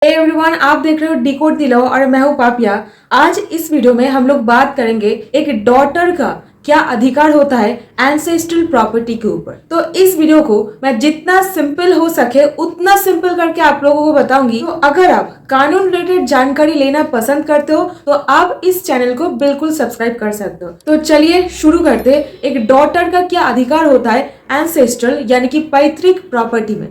Everyone, आप देख रहे हो डिकोड दी लॉ और मैं हूं पापिया। आज इस वीडियो में हम लोग बात करेंगे एक डॉटर का क्या अधिकार होता है एंसेस्ट्रल प्रॉपर्टी के ऊपर। तो इस वीडियो को मैं जितना सिंपल हो सके उतना सिंपल करके आप लोगों को बताऊंगी। तो अगर आप कानून रिलेटेड जानकारी लेना पसंद करते हो तो आप इस चैनल को बिल्कुल सब्सक्राइब कर सकते हो। तो चलिए शुरू करते। एक डॉटर का क्या अधिकार होता है एंसेस्ट्रल यानी कि पैतृक प्रॉपर्टी में।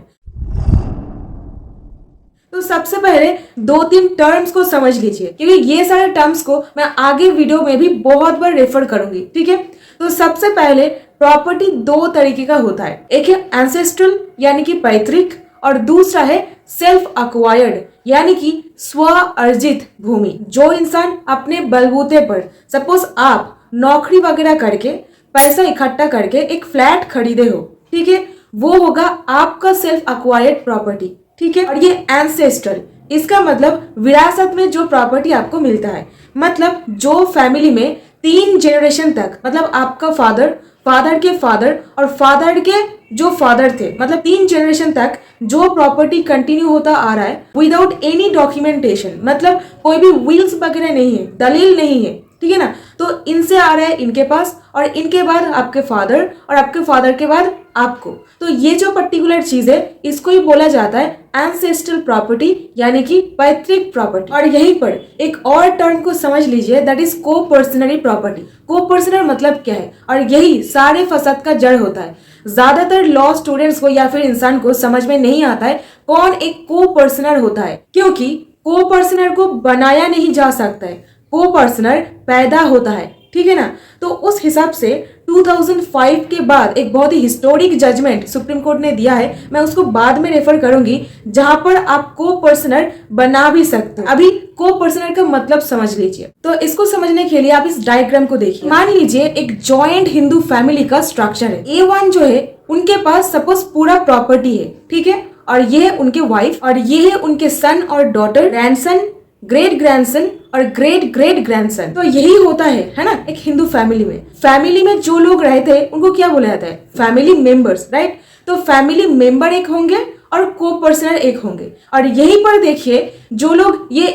तो सबसे पहले दो तीन टर्म्स को समझ लीजिए, क्योंकि ये सारे टर्म्स को मैं आगे वीडियो में भी बहुत बार रेफर करूंगी। ठीक है, तो सबसे पहले प्रॉपर्टी दो तरीके का होता है। एक है एंसेस्ट्रल यानी कि पैतृक और दूसरा है सेल्फ अक्वायर्ड यानी कि स्व अर्जित भूमि। जो इंसान अपने बलबूते पर, सपोज आप नौकरी वगैरह करके पैसा इकट्ठा करके एक फ्लैट खरीदे हो, ठीक है, वो होगा आपका सेल्फ अक्वायर्ड प्रॉपर्टी। ठीक है, और ये एंसेस्ट्रल, इसका मतलब विरासत में जो प्रॉपर्टी आपको मिलता है। मतलब जो फैमिली में 3 जनरेशन तक, मतलब आपका फादर, फादर के फादर और फादर के जो फादर थे, मतलब 3 जनरेशन तक जो प्रॉपर्टी कंटिन्यू होता आ रहा है विदाउट एनी डॉक्यूमेंटेशन, मतलब कोई भी विल्स वगैरह नहीं है, दलील नहीं है। ठीक है ना, तो इनसे आ रहा है इनके पास और इनके बाद आपके फादर और आपके फादर के बाद आपको। तो ये जो पर्टिकुलर चीज है इसको ही बोला जाता है एंसेस्ट्रल प्रॉपर्टी यानी कि पैतृक प्रॉपर्टी। और यहीं पर एक और टर्म को समझ लीजिए, दैट इज को पर्सनरी प्रॉपर्टी। को पर्सनल मतलब क्या है, और यही सारे फसाद का जड़ होता है। ज्यादातर लॉ स्टूडेंट्स को या फिर इंसान को समझ में नहीं आता है कौन एक को पर्सनल होता है, क्योंकि को पर्सनल को बनाया नहीं जा सकता है, को पर्सनल पैदा होता है। ठीक है ना, तो उस हिसाब से 2005 के बाद एक बहुत ही हिस्टोरिक जजमेंट सुप्रीम कोर्ट ने दिया है, मैं उसको बाद में रेफर करूंगी, जहां पर आप को पर्सनल बना भी सकते हो। अभी को पर्सनल का मतलब समझ लीजिए। तो इसको समझने के लिए आप इस डायग्राम को देखिए। मान लीजिए एक जॉइंट हिंदू फैमिली का स्ट्रक्चर है। A1 जो है उनके पास सपोज पूरा प्रॉपर्टी है, ठीक है, और ये है उनके वाइफ और ये है उनके सन और डॉटर, ग्रैंडसन, ग्रेट ग्रैंडसन और ग्रेट ग्रेट ग्रैंडसन। तो यही होता है ना एक हिंदू फैमिली में। फैमिली में जो लोग रहते हैं उनको क्या बोला जाता है, फैमिली मेंबर्स, राइट। तो फैमिली मेंबर एक होंगे और को पर्सनल एक होंगे। और यहीं पर देखिए जो लोग ये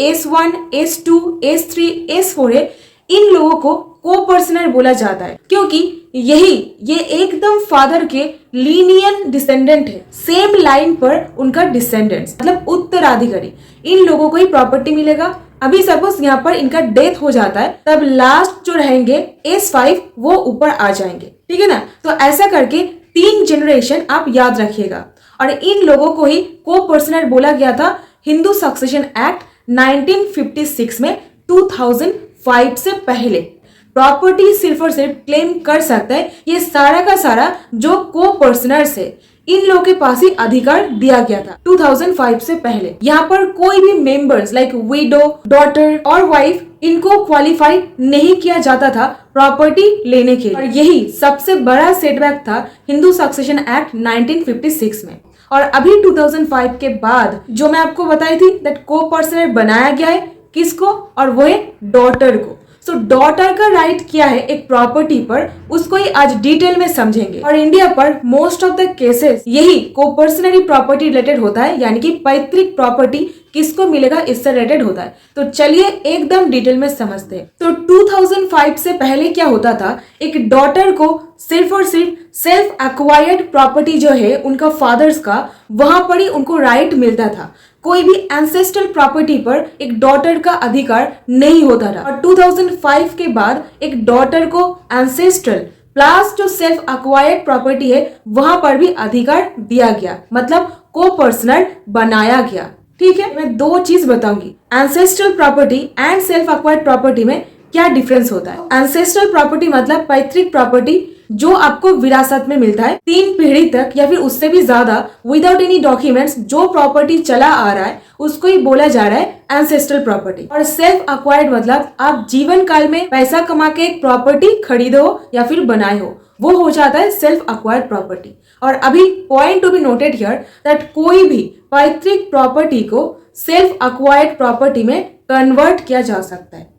S1, S2, S3, S4 है, इन लोगों को को पर्सनल बोला जाता है, क्योंकि ये एकदम फादर के लीनियन डिसेंडेंट है, सेम लाइन पर उनका डिसेंडेंट्स, मतलब उत्तराधिकारी। इन लोगों को ही प्रॉपर्टी मिलेगा। अभी सपोज यहाँ पर इनका डेथ हो जाता है, तब लास्ट जो रहेंगे S5 वो ऊपर आ जाएंगे। ठीक है ना, तो ऐसा करके 3 जनरेशन आप याद रखिएगा। और इन लोगों को ही को पर्सनल बोला गया था हिंदू सक्सेशन एक्ट 1956 में। 2005 से पहले प्रॉपर्टी सिर्फ और सिर्फ क्लेम कर सकता है ये सारा का सारा जो को पर्सनर्स है, इन लोगों के पास ही अधिकार दिया गया था 2005 से पहले। यहाँ पर कोई भी मेंबर्स लाइक विडो, डॉटर और वाइफ, इनको क्वालिफाई नहीं किया जाता था प्रॉपर्टी लेने के लिए। और यही सबसे बड़ा सेटबैक था हिंदू सक्सेशन एक्ट 1956 में। और अभी 2005 के बाद जो मैं आपको बताई थी दैट को पर्सनल बनाया गया है किसको, और वो है डॉटर को। सो डॉटर का राइट क्या है एक प्रॉपर्टी पर, उसको ही आज डिटेल में समझेंगे। और इंडिया पर मोस्ट ऑफ द केसेस यही को पर्सनली प्रॉपर्टी रिलेटेड होता है, यानी कि पैतृक प्रॉपर्टी किसको मिलेगा इससे रिलेटेड होता है। तो चलिए एकदम डिटेल में समझते हैं। तो 2005 से पहले क्या होता था, एक डॉटर को सिर्फ और सिर्फ सेल्फ एक्वायर्ड प्रॉपर्टी जो है उनका फादर्स का, वहां पर ही उनको राइट मिलता था। कोई भी एंसेस्ट्रल प्रॉपर्टी पर एक डॉटर का अधिकार नहीं होता था। और 2005 के बाद एक डॉटर को एंसेस्ट्रल प्लस जो सेल्फ एक्वायर्ड प्रॉपर्टी है वहां पर भी अधिकार दिया गया, मतलब को पर्सनल बनाया गया। ठीक है, मैं 2 चीज बताऊंगी, ancestral property and self acquired property में क्या डिफरेंस होता है। एंसेस्ट्रल प्रॉपर्टी मतलब पैतृक प्रॉपर्टी जो आपको विरासत में मिलता है 3 पीढ़ी तक या फिर उससे भी ज्यादा विदाउट एनी डॉक्यूमेंट्स, जो प्रॉपर्टी चला आ रहा है उसको ही बोला जा रहा है एंसेस्ट्रल प्रॉपर्टी। और सेल्फ एक्वायर्ड मतलब आप जीवन काल में पैसा कमा के एक प्रॉपर्टी खरीदे हो या फिर बनाए हो, वो हो जाता है सेल्फ एक्वायर्ड प्रॉपर्टी। और अभी point to be noted here that कोई भी पैतृक प्रॉपर्टी को सेल्फ एक्वायर्ड प्रॉपर्टी में कन्वर्ट किया जा सकता है।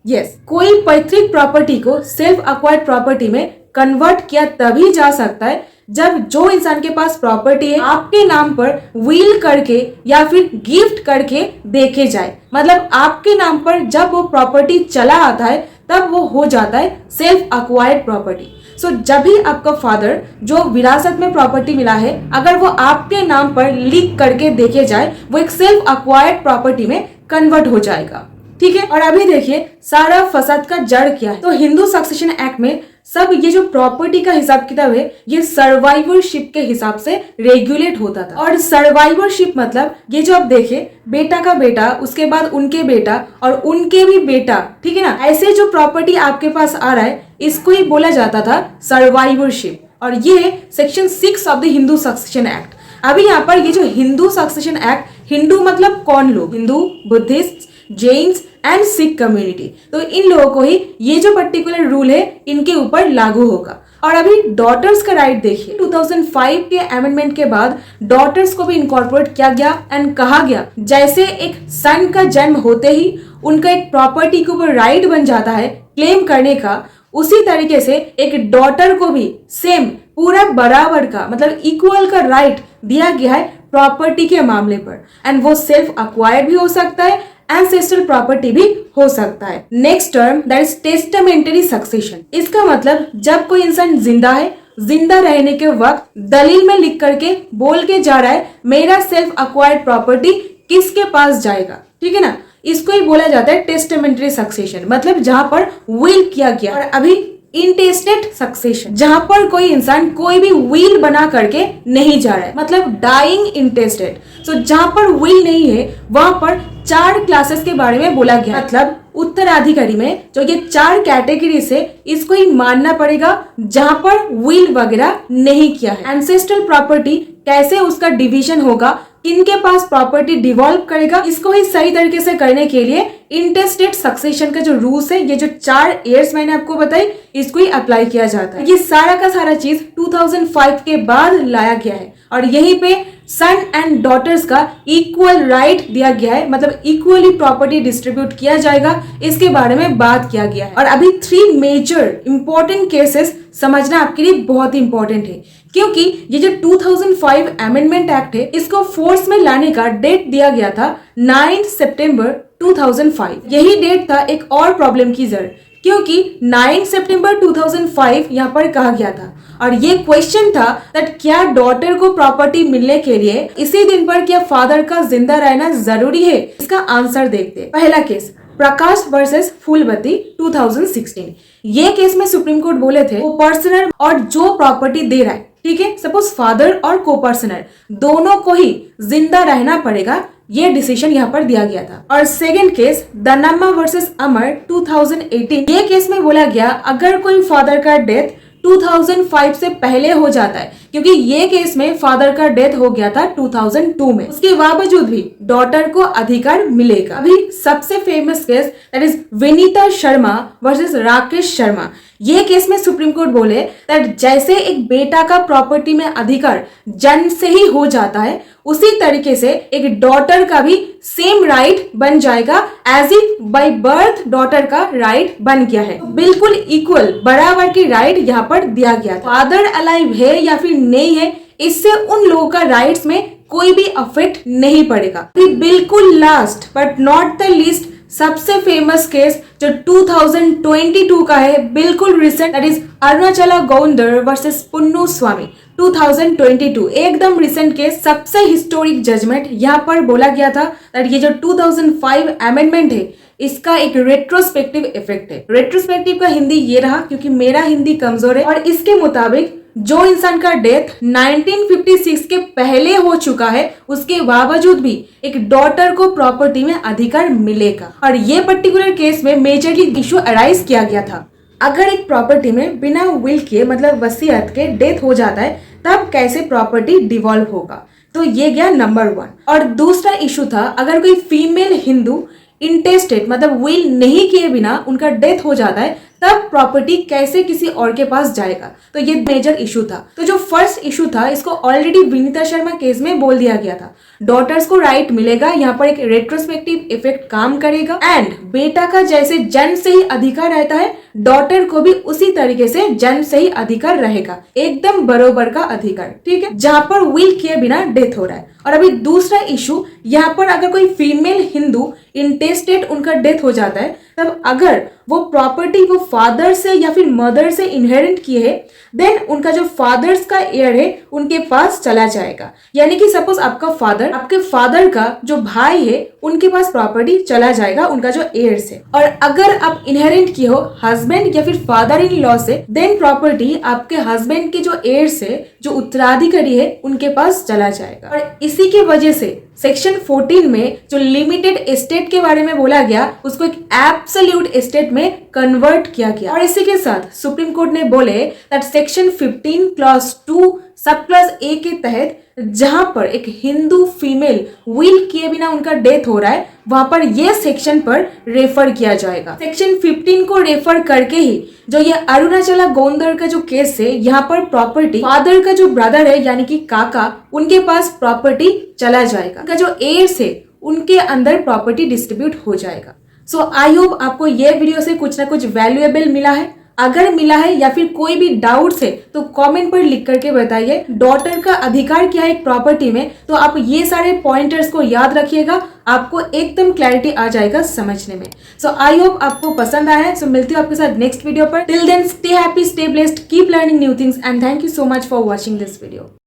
यस, कोई पैतृक प्रॉपर्टी को सेल्फ एक्वायर्ड प्रॉपर्टी में कन्वर्ट किया तभी जा सकता है जब जो इंसान के पास प्रॉपर्टी है आपके नाम पर विल करके या फिर गिफ्ट करके देखे जाए, मतलब आपके नाम पर जब वो प्रॉपर्टी चला आता है तब वो हो जाता है सेल्फ अक्वायर्ड प्रॉपर्टी। सो जब भी आपका फादर जो विरासत में प्रॉपर्टी मिला है अगर वो आपके नाम पर लिख करके देखे जाए वो एक सेल्फ अक्वायर्ड प्रॉपर्टी में कन्वर्ट हो जाएगा। ठीक है, और अभी देखिए सारा फसाद का जड़ क्या है। तो हिंदू सक्सेशन एक्ट में सब ये जो प्रॉपर्टी का हिसाब किताब है ये सर्वाइवरशिप के हिसाब से रेगुलेट होता था। और सर्वाइवरशिप मतलब ये जो आप देखे बेटा का बेटा, उसके बाद उनके बेटा और उनके भी बेटा, ठीक है ना, ऐसे जो प्रॉपर्टी आपके पास आ रहा है इसको ही बोला जाता था सर्वाइवरशिप। और ये section 6 of the Hindu succession act. अभी यहाँ पर ये जो हिंदू सक्सेशन एक्ट, हिंदू मतलब कौन लोग, Hindu, Buddhist, Jains and Sikh community, तो इन लोगों को ही ये जो पर्टिकुलर रूल है इनके ऊपर लागू होगा। और अभी डॉटर्स का राइट देखिए, 2005 के अमेंडमेंट के बाद डॉटर्स को भी इनकॉर्पोरेट किया गया एंड कहा गया जैसे एक सन का जन्म होते ही उनका एक प्रॉपर्टी के ऊपर राइट बन जाता है क्लेम करने का, उसी तरीके से एक डॉटर को भी सेम पूरा बराबर का मतलब इक्वल का राइट दिया गया है प्रॉपर्टी के मामले पर। एंड वो सेल्फ अक्वायर्ड भी हो सकता है, एंसेस्ट्रल प्रॉपर्टी भी हो सकता है। Next term that is testamentary succession. इसका मतलब जब कोई इंसान जिंदा है, जिंदा रहने के वक्त दलील में लिख करके बोल के जा रहा है मेरा सेल्फ अक्वायर्ड प्रॉपर्टी किसके पास जाएगा, ठीक है ना, इसको ही बोला जाता है टेस्टामेंटरी सक्सेशन, मतलब जहां पर विल किया गया। और अभी इंटेस्टेड सक्सेशन, जहां पर कोई इंसान कोई भी विल बना करके नहीं जा रहा है, मतलब डाइंग इंटेस्टेड। सो जहां पर विल नहीं है वहां पर 4 क्लासेस के बारे में बोला गया, मतलब उत्तराधिकारी में जो ये 4 कैटेगरी से इसको ही मानना पड़ेगा जहां पर विल वगैरह नहीं किया है। एंसेस्ट्रल प्रॉपर्टी कैसे उसका डिवीजन होगा, किनके पास प्रॉपर्टी डिवॉल्व करेगा, इसको ही सही तरीके से करने के लिए इंटेस्टेड सक्सेशन का जो रूल्स है, ये जो 4 एयर्स मैंने आपको बताई, इसको ही अप्लाई किया जाता है। ये सारा का सारा चीज 2005 के बाद लाया गया है और यहीं पे सन एंड डॉटर्स का इक्वल राइट दिया गया है, मतलब इक्वली प्रॉपर्टी डिस्ट्रीब्यूट किया जाएगा, इसके बारे में बात किया गया है। और अभी 3 मेजर इंपॉर्टेंट केसेस समझना आपके लिए बहुत ही इंपॉर्टेंट है, क्योंकि ये जो 2005 अमेंडमेंट एक्ट है इसको फोर्स में लाने का डेट दिया गया था 9 सितंबर 2005। यही डेट था एक और प्रॉब्लम की जड़, क्योंकि 9 सितंबर 2005 यहाँ पर कहा गया था और ये क्वेश्चन था दैट क्या डॉटर को प्रॉपर्टी मिलने के लिए इसी दिन पर क्या फादर का जिंदा रहना जरूरी है। इसका आंसर देखते हैं। पहला केस प्रकाश वर्सेस फूलबत्ती 2016। ये केस में सुप्रीम कोर्ट बोले थे वो पर्सनर और जो प्रॉपर्टी दे रहा है, ठीक है, सपोज फादर और को पर्सनर दोनों को ही जिंदा रहना पड़ेगा, ये डिसीजन यहाँ पर दिया गया था। और सेकंड केस दन्नाम्मा वर्सेस अमर 2018। ये केस में बोला गया अगर कोई फादर का डेथ 2005 से पहले हो जाता है, क्योंकि ये केस में फादर का डेथ हो गया था 2002 में, उसके बावजूद भी डॉटर को अधिकार मिलेगा। अभी सबसे famous case that is Vinita Sharma versus Rakesh Sharma. ये केस में सुप्रीम कोर्ट बोले दैट जैसे एक बेटा का प्रॉपर्टी में अधिकार जन्म से ही हो जाता है, उसी तरीके से एक डॉटर का भी सेम राइट बन जाएगा, as if by birth daughter का राइट बन गया है। बिल्कुल इक्वल बराबर की राइट यहाँ पर दिया गया था। फादर अलाइव है या फिर नहीं है, इससे उन लोगों का राइट्स में कोई भी अफेक्ट नहीं पड़ेगा। बिल्कुल last but not the least सबसे फेमस केस जो 2022 का है, बिल्कुल recent, that is Arunachala Gounder versus Punnu Swami 2022। एकदम रिसेंट केस, सबसे हिस्टोरिक जजमेंट। यहाँ पर बोला गया था दैट ये जो 2005 अमेंडमेंट है इसका एक रेट्रोस्पेक्टिव इफेक्ट है। रेट्रोस्पेक्टिव का हिंदी ये रहा क्योंकि मेरा हिंदी कमजोर है, और इसके मुताबिक जो इंसान का डेथ 1956 के पहले हो चुका है उसके बावजूद भी एक डॉटर को प्रॉपर्टी में अधिकार मिलेगा। और ये पर्टिकुलर केस में मेजरली इशू अराइज किया गया था, अगर एक प्रॉपर्टी में बिना विल के मतलब वसीयत के डेथ हो जाता है तब कैसे प्रॉपर्टी डिवॉल्व होगा, तो ये गया नंबर 1। और दूसरा इशू था अगर कोई फीमेल हिंदू इंटेस्टेड मतलब विल नहीं किए बिना उनका डेथ हो जाता है तब प्रॉपर्टी कैसे किसी और के पास जाएगा। तो ये मेजर इशू था। तो जो फर्स्ट इशू था इसको ऑलरेडी विनीता शर्मा केस में बोल दिया गया था। डॉटर्स को राइट मिलेगा, यहाँ पर एक रेट्रोस्पेक्टिव इफेक्ट काम करेगा एंड बेटा का जैसे जन्म से ही अधिकार रहता है, डॉटर को भी उसी तरीके से जन्म से ही अधिकार रहेगा, एकदम बरोबर का अधिकार, ठीक है, जहां पर विल किए बिना डेथ हो रहा है। और अभी दूसरा इशू, यहाँ पर अगर कोई फीमेल हिंदू इंटेस्टेड उनका डेथ हो जाता है, तब अगर वो प्रॉपर्टी वो फादर से या फिर मदर से इनहेरिट किए है, देन उनका जो फादर्स का एयर है उनके पास चला जाएगा। यानी कि सपोज आपके फादर का जो भाई है उनके पास प्रॉपर्टी चला जाएगा उनका जो एयर्स है। और अगर आप इनहेरिट किए हो हस्बैंड या फिर फादर इन लॉ से, देन प्रॉपर्टी आपके हस्बैंड के जो एयर्स है, जो उत्तराधिकारी है, उनके पास चला जाएगा। और इसी के वजह से सेक्शन 14 में जो लिमिटेड एस्टेट के बारे में बोला गया उसको एक एब्सोल्यूट एस्टेट में कन्वर्ट किया गया। और इसी के साथ सुप्रीम कोर्ट ने बोले that section 15 clause 2 sub clause A के तहत जहां पर एक हिंदू फीमेल विल किए बिना उनका डेथ हो रहा है, वहां पर ये सेक्शन पर रेफर किया जाएगा। सेक्शन 15 को रेफर करके ही जो ये अरुणाचला गोंदर का जो केस है, यहाँ पर प्रॉपर्टी फादर का जो ब्रदर है यानी कि काका, उनके पास प्रॉपर्टी चला जाएगा, उनका जो एयर्स है उनके अंदर प्रॉपर्टी डिस्ट्रीब्यूट हो जाएगा। सो आई होप आपको ये वीडियो से कुछ ना कुछ वैल्यूएबल मिला है। अगर मिला है या फिर कोई भी डाउट्स है तो कमेंट पर लिख करके बताइए। डॉटर का अधिकार क्या है एक प्रॉपर्टी में, तो आप ये सारे पॉइंटर्स को याद रखिएगा, आपको एकदम क्लैरिटी आ जाएगा समझने में। सो आई होप आपको पसंद आया है। सो मिलती हूँ आपके साथ नेक्स्ट वीडियो पर। Till then stay happy, stay blessed, keep learning new things and thank you so much for watching this video.